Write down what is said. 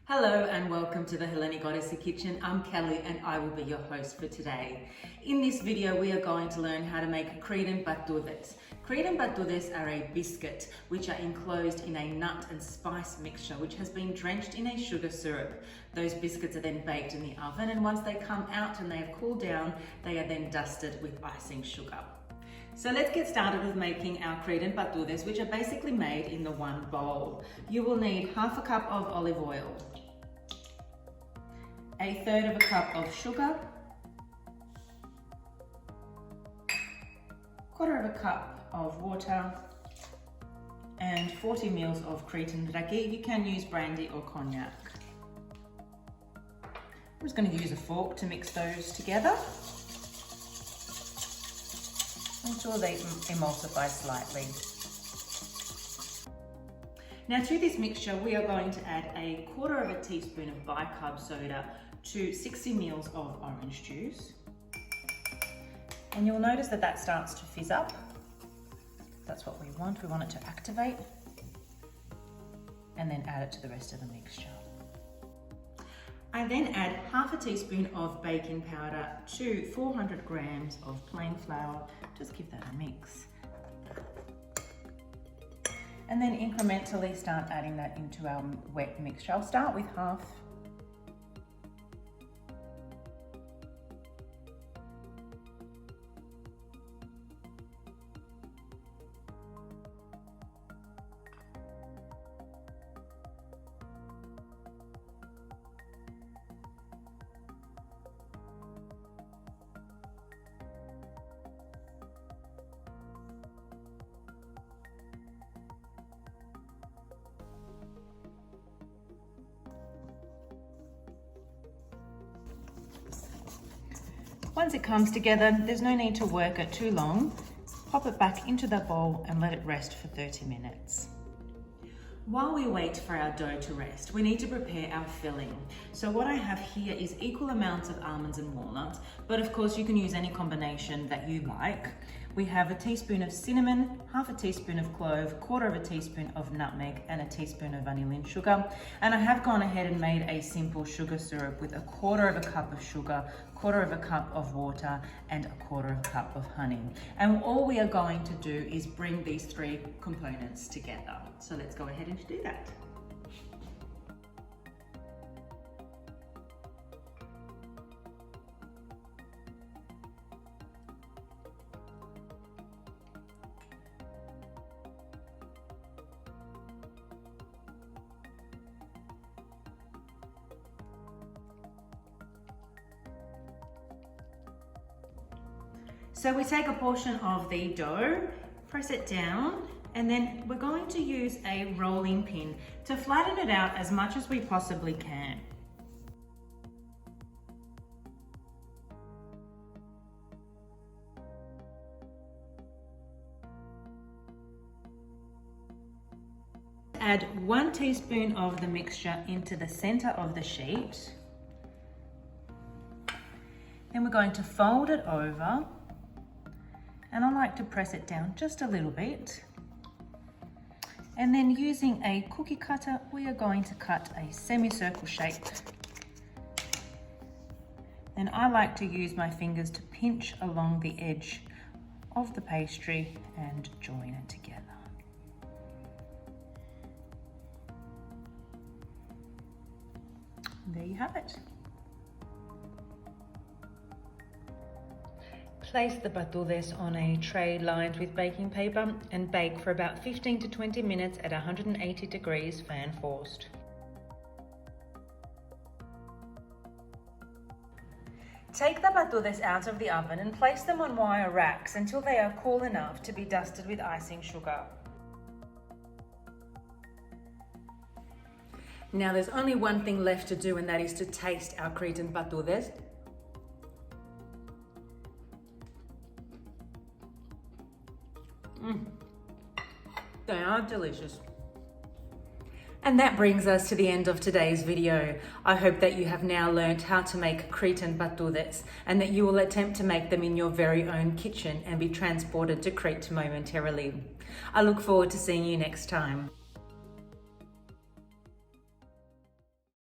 Hello and welcome to the Hellenic Odyssey kitchen. I'm Kelly and I will be your host for today. In this video we are going to learn how to make Cretan Patoudes. Cretan Patoudes are a biscuit which are enclosed in a nut and spice mixture which has been drenched in a sugar syrup. Those biscuits are then baked in the oven, and once they come out and they have cooled down, they are then dusted with icing sugar. So let's get started with making our Cretan Patoudes, which are basically made in the one bowl. You will need half a cup of olive oil, a third of a cup of sugar, quarter of a cup of water, and 40 ml of Cretan raki. You can use brandy or cognac. I'm just going to use a fork to mix those together until they emulsify slightly. Now to this mixture, we are going to add a quarter of a teaspoon of bicarb soda to 60 ml of orange juice. And you'll notice that that starts to fizz up. That's what we want. We want it to activate. And then add it to the rest of the mixture. I then add half a teaspoon of baking powder to 400 grams of plain flour. Just give that a mix. And then incrementally start adding that into our wet mixture. I'll start with half. Once it comes together, there's no need to work it too long. Pop it back into the bowl and let it rest for 30 minutes. While we wait for our dough to rest, we need to prepare our filling. So what I have here is equal amounts of almonds and walnuts, but of course you can use any combination that you like. We have a teaspoon of cinnamon, half a teaspoon of clove, quarter of a teaspoon of nutmeg, and a teaspoon of vanillin sugar. And I have gone ahead and made a simple sugar syrup with a quarter of a cup of sugar, quarter of a cup of water, and a quarter of a cup of honey. And all we are going to do is bring these three components together. So let's go ahead and do that. So we take a portion of the dough, press it down, and then we're going to use a rolling pin to flatten it out as much as we possibly can. Add 1 teaspoon of the mixture into the center of the sheet. Then we're going to fold it over. And I like to press it down just a little bit. And then using a cookie cutter, we are going to cut a semicircle shape. And I like to use my fingers to pinch along the edge of the pastry and join it together. And there you have it. Place the patoudes on a tray lined with baking paper and bake for about 15 to 20 minutes at 180 degrees fan forced. Take the patoudes out of the oven and place them on wire racks until they are cool enough to be dusted with icing sugar. Now there's only one thing left to do, and that is to taste our Cretan Patoudes. They are delicious. And that brings us to the end of today's video. I hope that you have now learned how to make Cretan Patoudes and that you will attempt to make them in your very own kitchen and be transported to Crete momentarily. I look forward to seeing you next time.